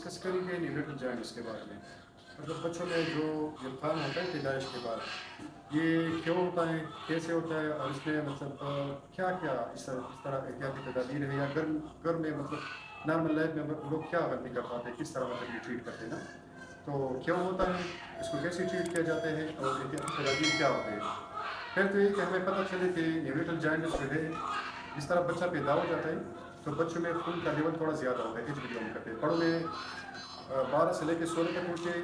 Discuss کریں گے neonatal joints کے بارے میں. مطلب بچوں میں جو ابتحان ہوتا ہے پیدائش کے بعد یہ کیوں ہوتا ہے, کیسے ہوتا ہے, اور اس میں مطلب کیا کیا اس طرح احتیاطی تدابیر ہے, یا گھر میں مطلب نارمل لائف میں لوگ کیا غلطی کر پاتے ہیں, کس طرح مطلب یہ ٹریٹ کرتے ہیں نا, تو کیوں ہوتا ہے, اس کو کیسے ٹریٹ کیا جاتے ہیں, اور احتیاطی تدابیر کیا ہوتے ہیں. پھر تو یہ کہ ہمیں پتہ چلے کہ نیونیٹل جوائنٹس جو ہے جس طرح بچہ پیدا ہو جاتا ہے تو بچوں میں خون کا لیول تھوڑا زیادہ ہوتا ہے, ایچ بی ڈاؤن کرتے ہیں. بڑوں میں 12 سے لے کے 16 تک ہوتے ہیں,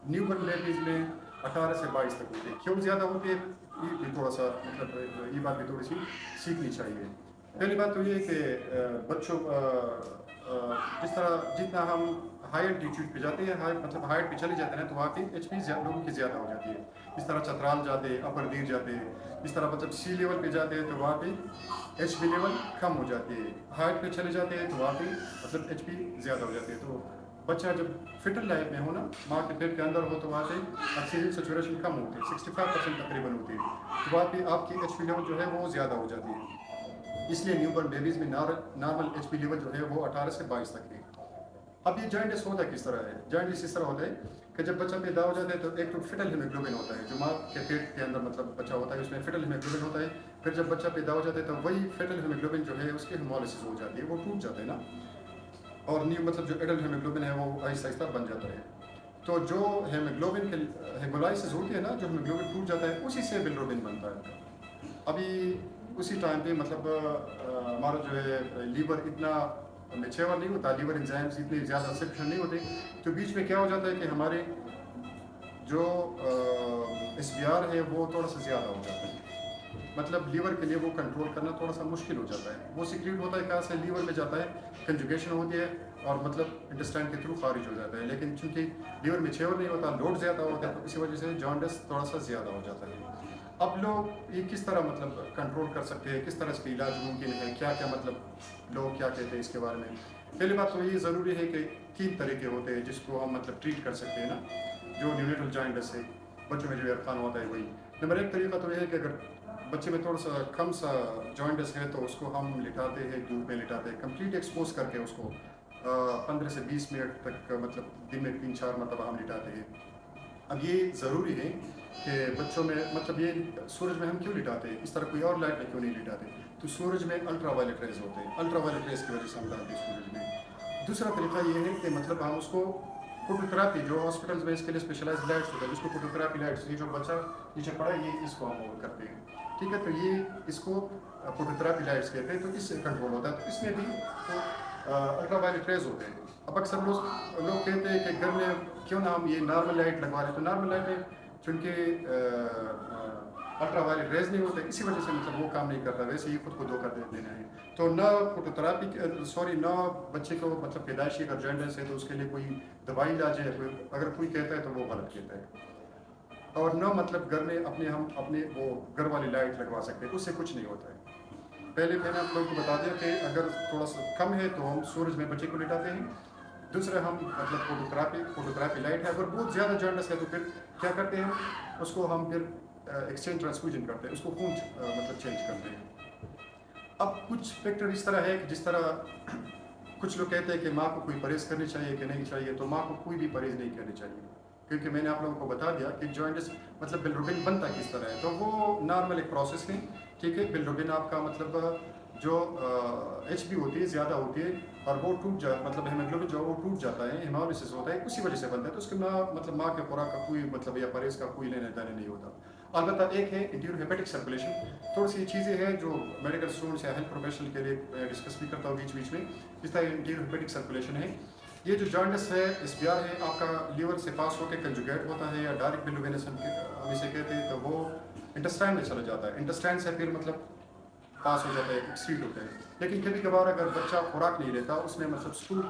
نیو برن بیبیز میں 18 سے 22 تک ہوتے ہیں. کیوں زیادہ ہوتے ہیں یہ بھی تھوڑا سا مطلب یہ بات بھی تھوڑی سی سیکھنی چاہیے. پہلی بات تو یہ کہ بچوں جس طرح جتنا ہم ہائی الٹیٹیوڈ پہ جاتے ہیں, مطلب ہائٹ پہ چلے جاتے ہیں تو وہاں پہ ایچ پی لوگوں کی زیادہ ہو جاتی ہے. اس طرح چترال جاتے ہیں, اپر دیر جاتے ہیں, اس طرح مطلب سی لیول پہ جاتے ہیں تو وہاں پہ ایچ پی لیول کم ہو جاتی ہے. ہائٹ پہ چلے جاتے ہیں تو وہاں پہ مطلب ایچ پی زیادہ ہو جاتی ہے. تو بچہ جب فٹل لائف میں ہو نا, ماں کے پیٹ کے اندر ہو, تو وہاں پہ آکسیجن سیچوریشن کم ہوتی ہے, 65% تقریباً ہوتی ہے. تو وہاں پہ آپ کی ایچ پی لیول جو ہے وہ زیادہ ہو جاتی ہے. اس لیے نیو برن بیبیز میں نارمل ایچ پی لیول جو ہے وہ 18 سے 22 تک ہے. اب یہ جوائنٹس ہوتا کس طرح ہے, جوائنٹس اس طرح ہوتا ہے کہ جب بچہ پیدا ہو جاتا ہے تو ایک تو فٹل ہیموگلوبن ہوتا ہے, جو ماں کے پیٹ کے اندر مطلب بچہ ہوتا ہے اس میں فٹل ہیموگلوبن ہوتا ہے. پھر جب بچہ پیدا ہو جاتا ہے تو وہی فٹل ہیموگلوبن جو ہے اس کی ہیمولائسس ہو جاتی ہے, وہ ٹوٹ جاتا ہے نا, اور نیو مطلب جو ایڈلٹ ہیموگلوبن ہے وہ آہستہ آہستہ بن جاتا ہے. تو جو ہیموگلوبن کے ہیمولائسس ہوتی ہے نا, جو ہیموگلوبن ٹوٹ جاتا ہے اسی سے بلروبن بنتا ہے. ابھی اسی ٹائم پہ مطلب ہمارا جو ہے لیور اتنا میچور نہیں ہوتا, لیور انزائمز اتنے زیادہ سفیشینٹ نہیں ہوتے, تو بیچ میں کیا ہو جاتا ہے کہ ہمارے جو ایس بی آر ہے وہ تھوڑا سا زیادہ ہو جاتا ہے. مطلب لیور کے لیے وہ کنٹرول کرنا تھوڑا سا مشکل ہو جاتا ہے. وہ سیکریٹ ہوتا ہے کہاں سے, لیور میں جاتا ہے, کنجوگیشن ہوتی ہے اور مطلب انٹسٹائن کے تھرو خارج ہو جاتا ہے. لیکن چونکہ لیور میچور نہیں ہوتا, لوڈ زیادہ ہوتا ہے, تو اسی وجہ سے جانڈس تھوڑا سا زیادہ ہو جاتا ہے. اب لوگ یہ کس طرح مطلب کنٹرول کر سکتے ہیں, کس طرح اس کا علاج ممکن ہے, کیا کیا مطلب لوگ کیا کہتے ہیں اس کے بارے میں. پہلی بات تو یہ ضروری ہے کہ 3 طریقے ہوتے ہیں جس کو ہم مطلب ٹریٹ کر سکتے ہیں نا, جو نیونیٹل جوائنٹس ہے بچوں میں جو ابتحان ہوتا ہے وہی. نمبر 1 طریقہ تو یہ ہے کہ اگر بچے میں تھوڑا سا کم سا جوائنٹس ہے تو اس کو ہم لٹاتے ہیں, دودھ میں لٹاتے ہیں, کمپلیٹ ایکسپوز کر کے اس کو 15 سے 20 منٹ تک مطلب دن میں 3-4 مرتبہ ہم لٹاتے ہیں. اب یہ ضروری ہے کہ بچوں میں مطلب یہ سورج میں ہم کیوں لٹاتے ہیں, اس طرح کوئی اور لائٹ میں کیوں نہیں لٹاتے, تو سورج میں الٹرا وائلٹ ریز ہوتے ہیں, الٹرا وائلٹ ریز کی وجہ سے ہم ڈالتے ہیں سورج میں. دوسرا طریقہ یہ ہے کہ مطلب ہم اس کو فوٹوتھراپی, جو ہاسپٹلز میں اس کے لیے اسپیشلائز لائٹس ہوتے ہیں, اس کو فوٹوتھراپی لائٹس, یہ جو بچہ نیچے پڑا ہے یہ اس کو ہم اوور کرتے ہیں, ٹھیک ہے. تو یہ اس کو فوٹوتھراپی لائٹس کہتے ہیں, تو اس سے کنٹرول ہوتا ہے. تو اس میں بھی الٹرا وائلٹ ریز ہوتے ہیں. اب اکثر لوگ کہتے ہیں کہ گھر میں کیوں نہ ہم یہ نارمل لائٹ لگوا لیں, تو نارمل لائٹ میں چونکہ الٹرا وائلٹ ریز نہیں ہوتے, اسی وجہ سے مطلب وہ کام نہیں کرتا, ویسے ہی خود کو دھوکہ دے دینا ہے. تو نہ فوٹوتھراپی نہ بچے کو مطلب پیدائشی اگر جوائنٹس ہے تو اس کے لیے کوئی دوائی علاج ہے, اگر کوئی کہتا ہے تو وہ غلط کہتا ہے. اور نہ مطلب گھر میں ہم اپنے وہ گھر والی لائٹ لگوا سکتے ہیں, اس سے کچھ نہیں ہوتا ہے. پہلے میں نے آپ لوگوں کو بتا دیا کہ اگر تھوڑا سا کم ہے تو ہم سورج میں بچے کو لٹاتے ہیں. دوسرا ہم مطلب فوٹوتھراپی لائٹ ہے. اگر بہت زیادہ جوائنٹس ہے تو پھر کیا کرتے ہیں, اس کو ہم پھر ایکسچینج ٹرانسفیوژن کرتے ہیں, اس کو خون مطلب چینج کرتے ہیں. اب کچھ فیکٹر اس طرح ہے کہ جس طرح کچھ لوگ کہتے ہیں کہ ماں کو کوئی پرہیز کرنی چاہیے کہ نہیں چاہیے, تو ماں کو کوئی بھی پرہیز نہیں کرنی چاہیے, کیونکہ میں نے آپ لوگوں کو بتا دیا کہ جوائنٹس مطلب بلروبن بنتا کس طرح ہے. تو وہ نارمل ایک پروسیس ہے, ٹھیک ہے. بلروبن آپ کا مطلب جو ایچ بی ہوتی ہے زیادہ ہوتی ہے, اور وہ مطلب ہیموگلوبن جو وہ ٹوٹ جاتا ہے, ہیمولائسس ہوتا ہے, اسی وجہ سے بنتا ہے. تو اس کے مطلب ماں کے خوراک کا کوئی مطلب یا پرہیز کا کوئی لینے دینے نہیں ہوتا. البتہ ایک ہے انٹیریور ہیپیٹک سرکولیشن. تھوڑی سی چیزیں ہیں جو میڈیکل اسٹوڈنٹس یا ہیلتھ پروفیشنل کے لیے ڈسکس بھی کرتا ہوں بیچ میں, جس طرح انٹیریور ہیپیٹک سرکولیشن ہے. یہ جو جوائنٹس ہے ایس بی آر ہے, آپ کا لیور سے پاس ہو کے کنجوگیٹ ہوتا ہے, یا ڈائریکٹ بلروبینس ہم اسے کہتے ہیں, تو وہ انٹسٹائن میں چلا جاتا ہے. انٹسٹائن سے پھر مطلب پاس ہو جاتا ہے, ایکسکریٹ ہوتا ہے. لیکن کبھی کبھار اگر بچہ خوراک نہیں لیتا, اس میں مطلب اسٹول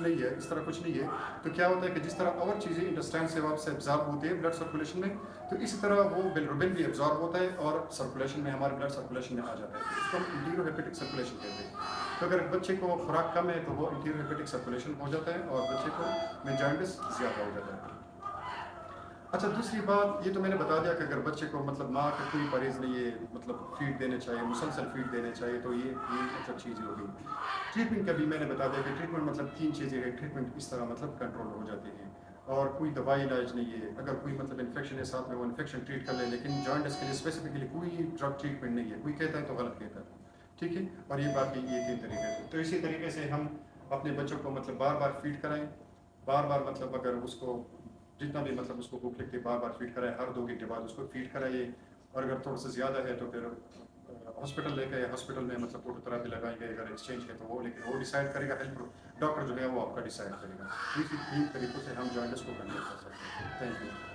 نہیں ہے, اس طرح کچھ نہیں ہے, تو کیا ہوتا ہے کہ جس طرح اور چیزیں انٹسٹائن سے واپس ایبزارب ہوتی ہے بلڈ سرکولیشن میں, تو اسی طرح وہ بلروبن بھی ایبزارب ہوتا ہے اور سرکولیشن میں ہمارے بلڈ سرکولیشن میں آ جاتا ہے. اس کو ہم انٹیریور ہیپیٹک سرکولیشن کہتے ہیں. تو اگر بچے کو خوراک کم ہے تو وہ انٹیریور ہیپیٹک سرکولیشن ہو جاتا ہے, اور بچے کو میں جوائنٹس زیادہ ہو جاتا ہے. اچھا دوسری بات یہ تو میں نے بتا دیا کہ اگر بچے کو مطلب ماں کا کوئی پرہیز نہیں ہے مطلب فیڈ دینے چاہیے مسلسل فیڈ دینے چاہیے تو یہ مطلب چیزیں ہوگی. ٹریٹمنٹ کا بھی میں نے بتا دیا کہ ٹریٹمنٹ مطلب 3 چیزیں ہیں. ٹریٹمنٹ اس طرح مطلب کنٹرول ہو جاتی ہے اور کوئی دوائی علاج نہیں ہے. اگر کوئی مطلب انفیکشن ہے ساتھ میں وہ انفیکشن ٹریٹ کر لے لیکن جوائنٹس کے لیے اسپیسیفکلی کوئی ڈرگ ٹریٹمنٹ نہیں ہے. کوئی کہتا ہے تو غلط کہتا ہے. ٹھیک ہے اور یہ باقی یہ 3 طریقے تھے. تو اسی طریقے سے ہم اپنے بچوں کو مطلب بار بار فیڈ کرائیں. بار بار مطلب اگر اس کو جتنا بھی مطلب اس کو بھوک لگتی ہے بار بار فیڈ کرائے. ہر 2 گھنٹے بعد اس کو فیڈ کرائیے. اور اگر تھوڑا سا زیادہ ہے تو پھر ہاسپٹل لے کے ہاسپٹل میں مطلب فوٹو تھراپی لگائیں گے. اگر ایکسچینج ہے تو وہ لیکن وہ ڈیسائڈ کرے گا ہیلتھ ڈاکٹر جو ہے وہ آپ کا ڈیسائڈ کرے گا. اسی 3 طریقوں سے ہم جوائنٹس کو کنٹرول کر سکتے ہیں. Thank you.